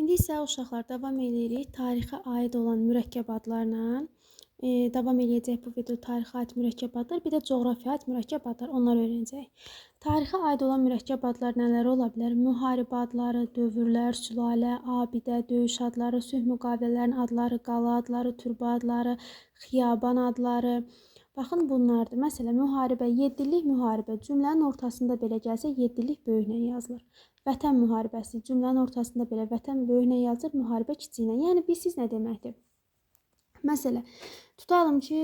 İndi isə uşaqlar davam edirik tarixə aid olan mürəkkəb adlarla. Davam eləyəcək bu video tarixə aid mürəkkəb adlar, bir də coğrafiyaya aid mürəkkəb adlar, onları öyrənəcək. Tarixə aid olan mürəkkəb adlar nələr ola bilər? Müharibə adları, dövrlər, sülalə, abidə, döyüş adları, sülh müqavilələrin adları, qala adları, türbə adları, xiyaban adları. Baxın bunlardır. Məsələn, müharibə, 7 illik müharibə cümlənin ortasında belə gəlsə 7 illik böyüklə yazılır. Vətən müharibəsi cümlənin ortasında belə vətən böyüklə yazılır, müharibə kiçiklə. Yəni bilirsiz nə deməkdir? Məsələn, tutalım ki,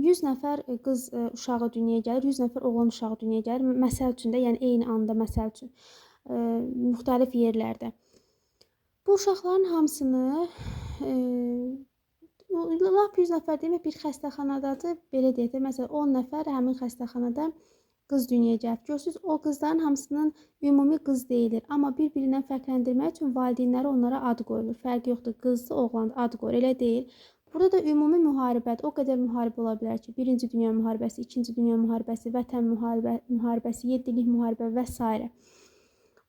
100 nəfər qız uşağı dünyaya gəlir, 100 nəfər oğlan uşağı dünyaya gəlir. Məsəl üçün də, yəni eyni anda məsəl üçün müxtəlif yerlərdə. Bu uşaqların hamısını lap 100 nəfər demək bir xəstəxanadadır, belə deyək də, məsələn 10 nəfər həmin xəstəxanada qız dünyaya gəlib. Görürsünüz, o qızların hamısının ümumi qız deyilir, amma bir-birindən fərqləndirmək üçün valideynləri onlara ad qoyulur. Fərqi yoxdur, qızdır, oğlandır, ad qoyur, elə deyil. Burada da ümumi müharibədir. O qədər müharibə ola bilər ki, 1-ci Dünya müharibəsi, 2-ci Dünya müharibəsi, vətən müharibəsi, 7 illik müharibə və s.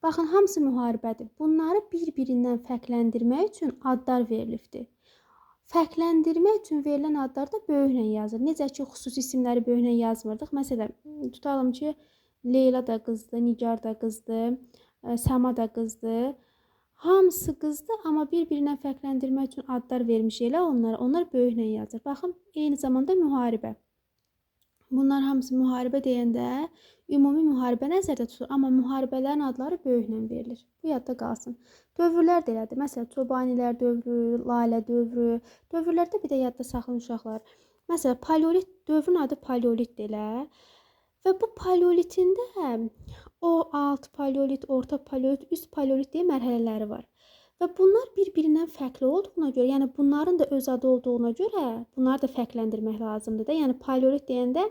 Baxın, hamısı müharibədir. Bunları bir-birindən fərqləndirmək üçün adlar verilibdir. Fərqləndirmək üçün verilən adlar da böyüklə yazılır. Necə ki, xüsusi isimləri böyüklə yazmırdıq. Məsələn, tutalım ki, Leyla da qızdır, Nigar da qızdır, Səma da qızdır. Hamısı qızdır, amma bir-birindən fərqləndirmək üçün adlar vermiş elə onlara. Onlar böyüklə yazılır. Baxın, eyni zamanda müharibə. Bunlar hamısı müharibə deyəndə ümumi müharibə nəzərdə tutulur, amma müharibələrin adları böyüklə verilir. Bu yadda qalsın. Dövrlər də elədir. Məsələn, Çobanilər dövrü, Lalə dövrü. Dövrlərdə bir də yadda saxlayın uşaqlar. Məsələn, paleolit dövrün adı paleolit elə. Və bu paleolitində o alt paleolit, orta paleolit, üst paleolit deyə mərhələləri var. Və bunlar bir-birindən fərqli olduğuna görə, yəni bunların da öz adı olduğuna görə bunları da fərqləndirmək lazımdır da. Yəni paleolit deyəndə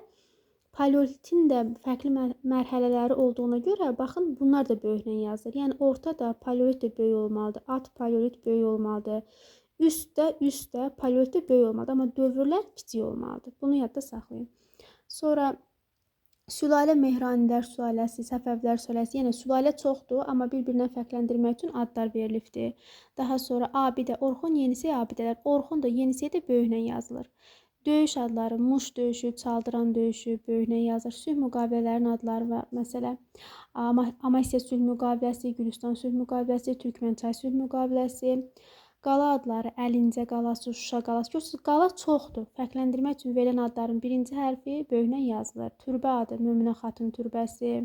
paleolitin də fərqli mərhələləri olduğuna görə baxın bunlar da böyüklə yazılır. Yəni orta da paleolit də böyük olmalıdır, alt paleolit böyük olmalıdır, üst də paleolit də böyük olmalıdır, amma dövrlər kiçik olmalıdır. Bunu yadda saxlayın. Sonra sülalə Mehranilər sülaləsi, Səfəvilər sülaləsi, yəni sülalə çoxdur, amma bir-birindən fərqləndirmək üçün adlar verilibdir. Daha sonra abidə, Orxon, Yenisey abidələr. Orxon da, Yenisey də böyüklə yazılır. Döyüş adları, Muş döyüşü, Çaldıran döyüşü böyüklə yazılır. Sülh müqavilələrin adları var. Məsələn, Amasya sülh müqaviləsi, Gülüstan sülh müqaviləsi, Türkmənçay sülh müqaviləsi. Qala adları, Əlincə qalası, Şuşa qalası. Görürsünüz, qala çoxdur. Fərqləndirmək üçün verilən adların birinci hərfi böyüklə yazılır. Türbə adı, Möminə xatun türbəsi.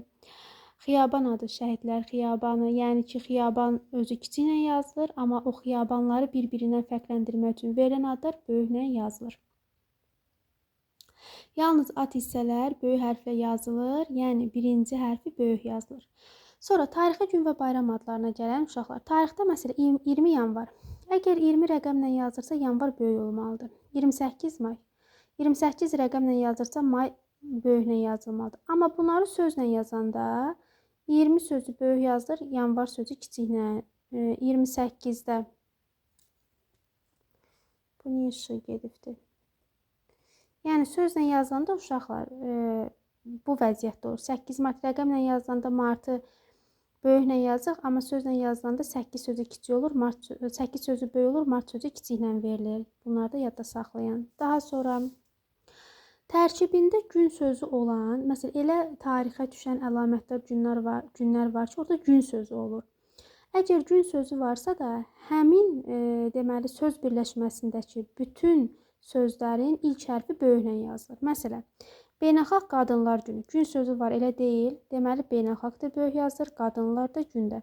Xiyaban adı, Şəhidlər xiyabanı. Yəni ki, xiyaban özü kiçiklə yazılır, amma o xiyabanları bir-birindən fərqləndirmək üçün verilən adlar böyüklə yazılır. Yalnız ad hissələr böyük hərflə yazılır, yəni birinci hərfi böyük yazılır. Sonra tarixi gün və bayram adlarına gələn uşaqlar. Tarixdə məsələn 20 yanvar. Əgər 20 rəqəmlə yazırsa, yanvar böyük olmalıdır. 28 may. 28 rəqəmlə yazırsa, may böyüklə yazılmalıdır. Amma bunları sözlə yazanda 20 sözü böyük yazılır, yanvar sözü kiçiklə. 28-də. Bu niyə işıq gedibdir? Yəni sözlə yazılanda uşaqlar bu vəziyyətdə olur. 8 mart rəqəmlə yazılanda martı böyüklə yazıq, amma sözlə yazılanda 8 sözü kiçik olur, 8 sözü böyük olur, mart sözü kiçiklə verilir. Bunları da yadda saxlayın. Daha sonra tərkibində gün sözü olan, məsələn, elə tarixə düşən əlamətlər, günlər var ki, orada gün sözü olur. Əgər gün sözü varsa da, həmin deməli söz birləşməsindəki bütün sözlərin ilk hərfi böyüklə yazılır. Məsələn, Beynəlxalq Qadınlar Günü. Gün sözü var, elə deyil. Deməli, beynəlxalq da böyük yazılır, qadınlar da gündə.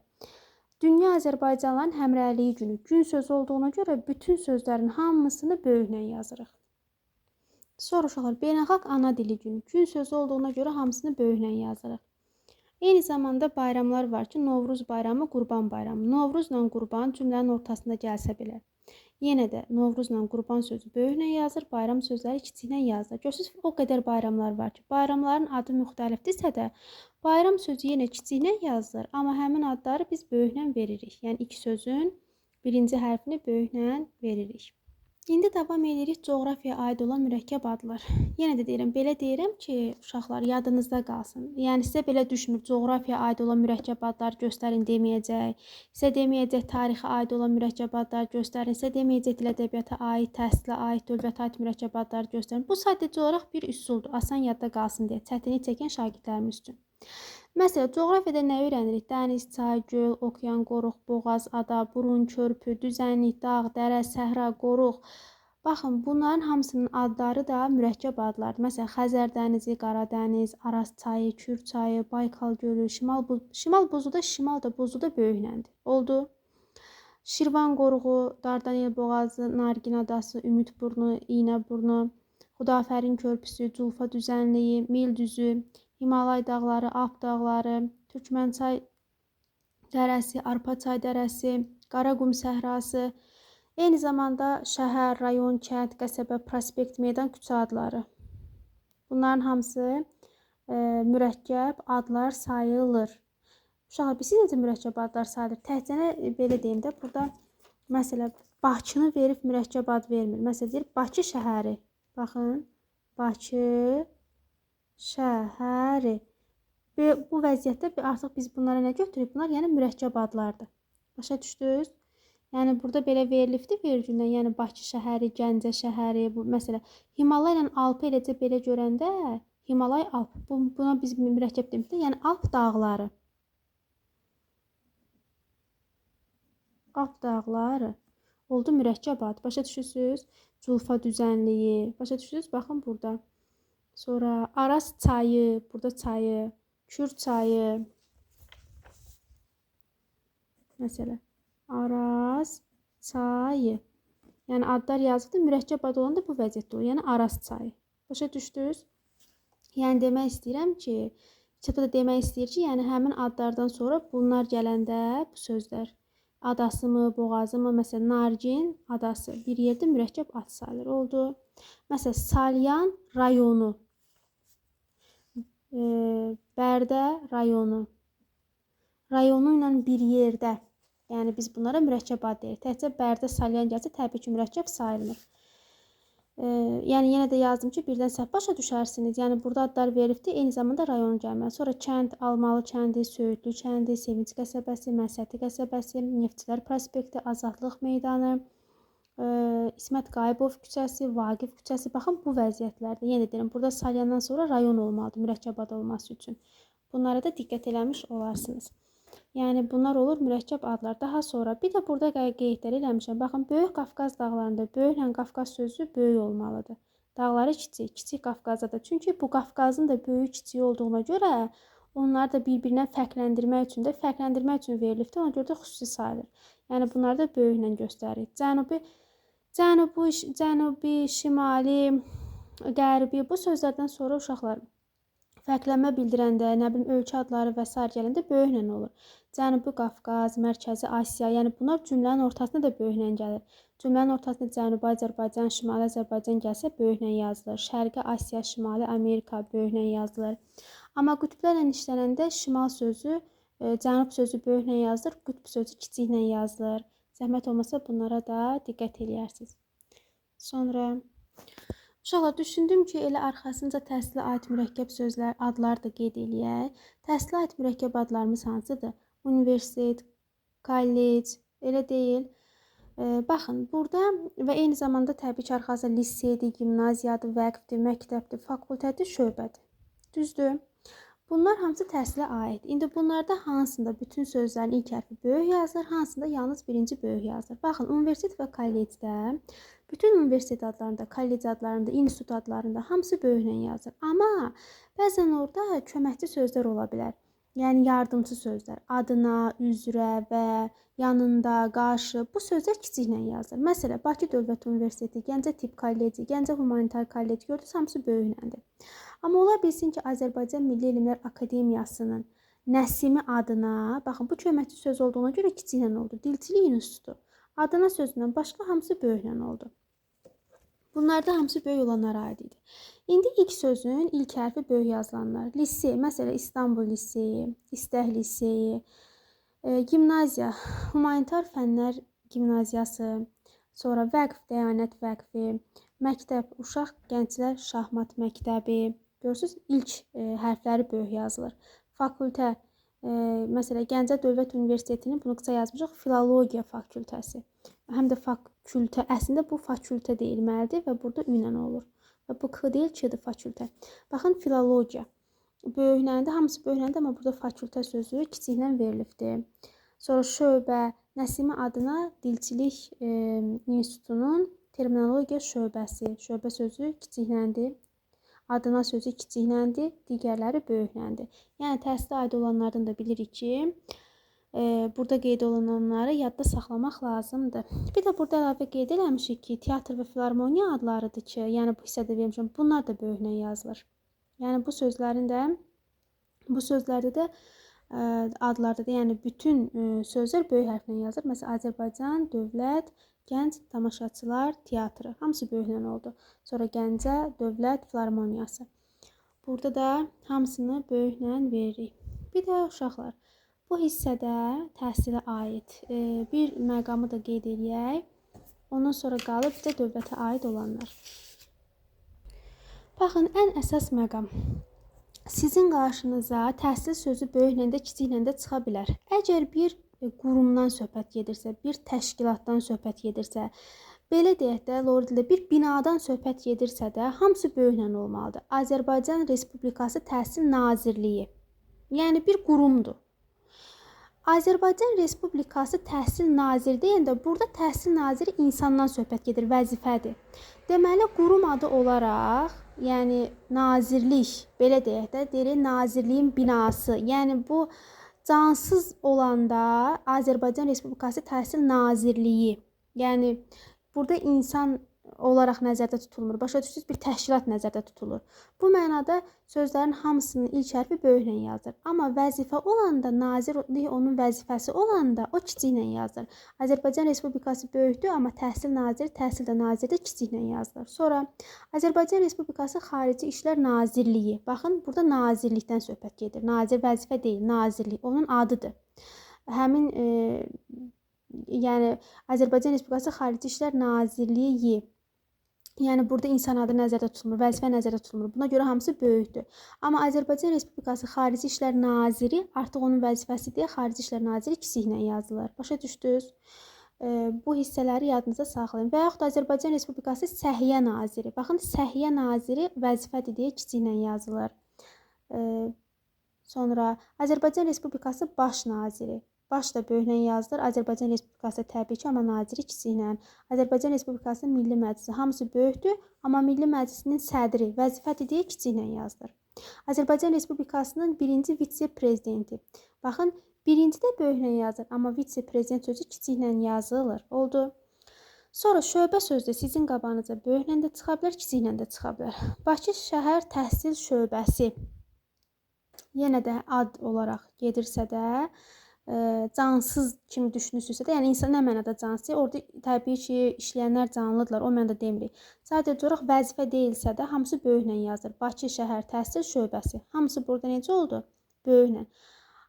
Dünya Azərbaycanlıların həmrəyliyi günü. Gün sözü olduğuna görə bütün sözlərin hamısını böyüklə yazırıq. Sonra uşaqlar, beynəlxalq ana dili günü. Gün sözü olduğuna görə hamısını böyüklə yazırıq. Eyni zamanda bayramlar var ki, Novruz bayramı, Qurban bayramı. Novruzla Qurban cümlənin ortasında gəlsə belə. Yenə də Novruzla Qurban sözü böyüklə yazılır, bayram sözləri kiçiklə yazılır. Görürsünüz, o qədər bayramlar var ki, bayramların adı müxtəlifdirsə də, bayram sözü yenə kiçiklə yazılır, amma həmin adları biz böyüklə veririk. Yəni iki sözün birinci hərfini böyüklə veririk. İndi davam edirik coğrafiyaya aid olan mürəkkəb adlar. Yenə də deyirəm, belə deyirəm ki, uşaqlar yadınızda qalsın. Yəni sizə belə düşmür, coğrafiyaya aid olan mürəkkəb adlar göstərin deməyəcək. Sizə deməyəcək tarixə aid olan mürəkkəb adlar göstərin. Sizə deməyəcək dil ədəbiyyata aid, təhsilə aid, dövlətə aid mürəkkəb adlar göstərin. Bu sadəcə olaraq bir üsuldur, asan yadda qalsın deyə çətinlik çəkən şagirdlərimiz üçün. Məsələn, coğrafiyada nə öyrənirik? Dəniz, çay, göl, okean, qoruq, boğaz, ada, burun, körpü, düzənlik, dağ, dərə, səhra, qoruq. Baxın, bunların hamısının adları da mürəkkəb adlardır. Məsələn, Xəzər dənizi, Qara dəniz, Araz çayı, Kür çayı, Baykal gölü, Şimal buzu da, Şimal da buzu da böyükləndir. Oldu. Şirvan qoruğu, Dardanel boğazı, Nargin adası, Ümidburnu, İynəburnu, Xudafərin körpüsü, Culfa düzənliyi, Mil düzü, Himalay dağları, Alp dağları, Türkmənçay dərəsi, Arpaçay dərəsi, Qaraqum səhrası, eyni zamanda şəhər, rayon, kənd, qəsəbə, prospekt, meydan, küçə adları. Bunların hamısı mürəkkəb adlar sayılır. Uşaqlar, biz necə mürəkkəb adlar sayılır? Təhcənə belə deyim də, burada məsələ Bakını verib mürəkkəb ad vermir. Məsələn, deyir Bakı şəhəri. Baxın, Bakı şəhəri. Bu vəziyyətdə artıq biz bunlara nə götürürük? Bunlar yəni mürəkkəb adlardır. Başa düşdünüz? Yəni burada belə verilibdir vergüldən. Yəni Bakı şəhəri, Gəncə şəhəri, bu məsələ Himalay ilə Alpı eləcə belə görəndə Himalay Alp. Buna biz mürəkkəb demişdik. Yəni Alp dağları. Alp dağları oldu mürəkkəb ad. Başa düşürsüz? Culfa düzənliyi. Başa düşürsüz? Baxın burada. Sonra Araz çayı, burada çayı, Kür çayı. Məsələ Araz çayı. Yəni adlar yazıldı, mürəkkəb ad olan da bu vəziyyətdə olur. Yəni Araz çayı. Başa düşdünüz? Yəni demək istəyirəm ki, kitabda demək istəyir ki, yəni həmin adlardan sonra bunlar gələndə bu sözlər adası mı, boğazı mı, məsələn Nargin adası bir yerdə mürəkkəb ad sayılır. Oldu. Məsələn Salyan rayonu, Bərdə rayonu, rayonu ilə bir yerdə. Yəni biz bunlara mürəkkəb ad deyirik. Təkcə Bərdə, Salyan gəlsə təbii ki, mürəkkəb sayılmır. Yəni yenə də yazdım ki, birdən səhv başa düşərsiniz. Yəni burada adlar veribdir, eyni zamanda rayon gəlməli. Sonra kənd, Almalı kəndi, Söyüdlü kəndi, Sevinç qəsəbəsi, Məsəti qəsəbəsi, Neftçilər prospekti, Azadlıq meydanı, İsmət Qayıbov küçəsi, Vaqif küçəsi. Baxın bu vəziyyətlərdə. Yenə deyirəm, burada Salyandan sonra rayon olmalıdır mürəkkəb ad olması üçün. Bunlara da diqqət eləmiş olarsınız. Yəni bunlar olur mürəkkəb adlar. Daha sonra bir də burada qeydlər eləmişəm. Baxın, Böyük Qafqaz dağlarında böyüklə Qafqaz sözü böyük olmalıdır. Dağları kiçik, kiçik Qafqazda da. Çünki bu Qafqazın da böyük kiçik olduğuna görə onları da bir-birindən fərqləndirmək üçün verilibdir. Ona görə də xüsusi sayılır. Yəni bunları da böyüklə göstərir. Cənubi, şimali, qərbi bu sözlərdən sonra uşaqlar fərqlənmə bildirəndə, nə bilim ölkə adları və sair gələndə böyüklə olur. Cənubi Qafqaz, Mərkəzi Asiya, yəni bunlar cümlənin ortasına da böyüklə gəlir. Cümlənin ortasında Cənubi Azərbaycan, Şimali Azərbaycan gəlsə böyüklə yazılır. Şərqi Asiya, Şimali Amerika böyüklə yazılır. Amma qütblərlə işlənəndə şimal sözü, cənub sözü böyüklə yazılır, qütb sözü kiçiklə yazılır. Zəhmət olmasa bunlara da diqqət eləyərsiniz. Sonra uşaqlar, düşündüm ki, elə arxasınca təhsilə aid mürəkkəb sözlər, adlar da qeyd eləyək. Təhsilə aid mürəkkəb adlarımız hansıdır? Universitet, kollec, elə deyil. Baxın, burada və eyni zamanda təbii ki, arxasında liseydir, gimnaziyadır, vəqfdir, məktəbdir, fakültədir, şöbədir. Düzdür? Bunlar hamısı təhsilə aid. İndi bunlarda hansında bütün sözlərin ilk hərfi böyük yazılır, hansında yalnız birinci böyük yazılır. Baxın, universitet və kollecdə bütün universitet adlarında, kollec adlarında, institut adlarında hamısı böyüklə yazılır. Amma bəzən orada köməkçi sözlər ola bilər. Yəni yardımçı sözlər. Adına, üzrə və yanında, qarşı bu sözlər kiçiklə yazılır. Məsələn, Bakı Dövlət Universiteti, Gəncə Tibb Kolleci, Gəncə Humanitar Kolleci gördünüz, hamısı böyükləndir. Amma ola bilsin ki, Azərbaycan Milli Elmlər Akademiyasının Nəsimi adına, baxın bu köməkçi söz olduğuna görə kiçiklə oldu. Dilçilik İnstitutu adına sözündən başqa hamısı böyüklə oldu. Bunlarda hamısı böyük olanlara aid idi. İndi ilk sözün ilk hərfi böyük yazılanlar. Lisey, məsələn İstanbul Liseyi, İstək Liseyi, gimnaziya, Humanitar Fənlər Gimnaziyası, Sonra vəqf, dəyanət vəqfi, məktəb, uşaq, gənclər, şahmat məktəbi. Görürsüz, ilk hərfləri böyük yazılır. Fakültə, məsələn, Gəncə Dövlət Universitetinin, bunu qısa yazmışıq, filologiya fakültəsi. Həm də fakültə, əslində bu fakültə deyilməlidir və burada ünən olur. Və bu k deyil, k-dir, fakültə. Baxın, filologiya. Böyükləndə, hamısı böyükləndə, amma burada fakültə sözü kiçiklə verilibdir. Sonra şöbə, Nəsimə adına Dilçilik İnstitutunun terminologiya şöbəsi. Şöbə sözü kiçikləndir. Adına sözü kiçikləndir, digərləri böyükləndir. Yəni, təhsilə aid olanlardan da bilirik ki, burada qeyd olunanları yadda saxlamaq lazımdır. Bir də burada əlavə qeyd eləmişik ki, teatr və filarmoniya adlarıdır ki, yəni bu hissədə vermişəm, bunlar da böyüklə yazılır. Yəni, bu sözlərdə də adlarda da, yəni bütün sözlər böyük hərflə yazılır. Məsələn, Azərbaycan Dövlət Gənc Tamaşaçılar Teatrı. Hamısı böyüklə oldu. Sonra Gəncə Dövlət Filarmoniyası. Burada da hamısını böyüklə veririk. Bir də uşaqlar, bu hissədə təhsilə aid bir məqamı da qeyd edək. Ondan sonra qalıb bir də dövlətə aid olanlar. Baxın, ən əsas məqam. Sizin qarşınıza təhsil sözü böyüklə də, kiçiklə də çıxa bilər. Əgər bir qurumdan söhbət gedirsə, bir təşkilatdan söhbət gedirsə, belə deyək də, Lordildə bir binadan söhbət gedirsə də, hamısı böyüklə olmalıdır. Azərbaycan Respublikası Təhsil Nazirliyi, yəni bir qurumdur. Azərbaycan Respublikası Təhsil Naziri deyəndə, burada təhsil naziri insandan söhbət gedir, vəzifədir. Deməli, qurum adı olaraq, yəni nazirlik, belə deyək də, deyirik nazirliyin binası. Yəni bu cansız olanda Azərbaycan Respublikası Təhsil Nazirliyi, yəni burada insan olaraq nəzərdə tutulmur. Başa düşdünüz, bir təşkilat nəzərdə tutulur. Bu mənada sözlərin hamısının ilk hərfi böyüklə yazılır. Amma vəzifə olanda, nazirlik onun vəzifəsi olanda o kiçiklə yazılır. Azərbaycan Respublikası böyükdür, amma təhsil naziri, təhsil də naziri də kiçiklə yazılır. Sonra Azərbaycan Respublikası Xarici İşlər Nazirliyi. Baxın, burada nazirlikdən söhbət gedir. Nazir vəzifə deyil, nazirlik onun adıdır. Həmin yəni Azərbaycan Respublikası Xarici İşlər Nazirliyi. Yəni burada insan adı nəzərdə tutulmur, vəzifə nəzərdə tutulmur. Buna görə hamısı böyükdür. Amma Azərbaycan Respublikası Xarici İşlər Naziri artıq onun vəzifəsidir. Xarici İşlər Naziri kiçiklə yazılır. Başa düşdünüz? Bu hissələri yadınızda saxlayın. Və yaxud da Azərbaycan Respublikası Səhiyyə Naziri. Baxın, Səhiyyə Naziri vəzifədir deyə kiçiklə yazılır. Sonra Azərbaycan Respublikası Baş Naziri. Baş da böyüklə yazılır. Azərbaycan Respublikası təbii ki, amma naziri kiçiklə. Azərbaycan Respublikası Milli Məclisi. Hamısı böyükdür, amma Milli Məclisinin sədri vəzifədir deyə kiçiklə yazılır. Azərbaycan Respublikasının birinci vitse-prezidenti. Baxın, birinci də böyüklə yazılır, amma vitse-prezident sözü kiçiklə yazılır. Oldu. Sonra şöbə sözü sizin qabağınıza böyüklə də çıxa bilər, kiçiklə də çıxa bilər. Bakı Şəhər Təhsil Şöbəsi. Yenə də ad olaraq gedirsə də, cansız kimi düşünürsünüzsə də, yəni insan nə mənada cansız, orada təbii ki, işləyənlər canlıdırlar, o mənada demirik. Sadəcə olaraq vəzifə deyilsə də, hamısı böyüklə yazılır. Bakı Şəhər Təhsil Şöbəsi. Hamısı burada necə oldu? Böyüklə.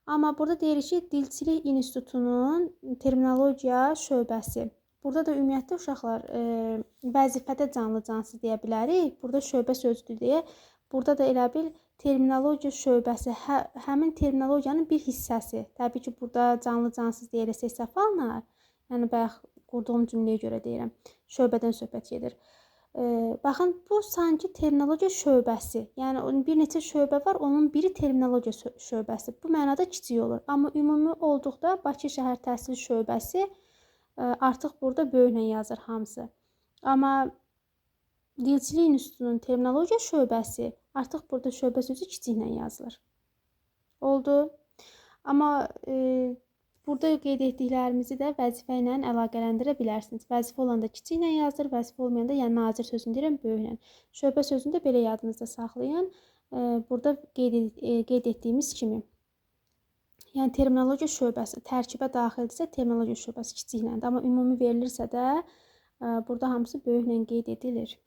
Amma burada deyirik ki, Dilçilik İnstitutunun terminologiya şöbəsi. Burada da ümumiyyətlə uşaqlar vəzifədə canlı cansız deyə bilərik. Burada şöbə sözüdür deyə. Burada da elə bil terminologiya şöbəsi, həmin terminologiyanın bir hissəsi. Təbii ki, burada canlı cansız deyərək hesab alınar. Yəni, bayaq qurduğum cümləyə görə deyirəm. Şöbədən söhbət gedir. Baxın, bu sanki terminologiya şöbəsi. Yəni, bir neçə şöbə var, onun biri terminologiya şöbəsi. Bu mənada kiçik olur. Amma ümumi olduqda Bakı Şəhər Təhsil Şöbəsi artıq burada böyüklə yazır hamısı. Amma Dilçilik İnstitutunun terminologiya şöbəsi artıq burada şöbə sözü kiçiklə yazılır. Oldu. Amma burada qeyd etdiklərimizi də vəzifə ilə əlaqələndirə bilərsiniz. Vəzifə olanda kiçiklə yazılır, vəzifə olmayanda, yəni nazir sözünü deyirəm, böyüklə. Şöbə sözünü də belə yadınızda saxlayın. Burada qeyd etdiyimiz kimi. Yəni terminologiya şöbəsi tərkibə daxildirsə, terminologiya şöbəsi kiçikləndir. Amma ümumi verilirsə də, burada hamısı böyüklə qeyd edilir.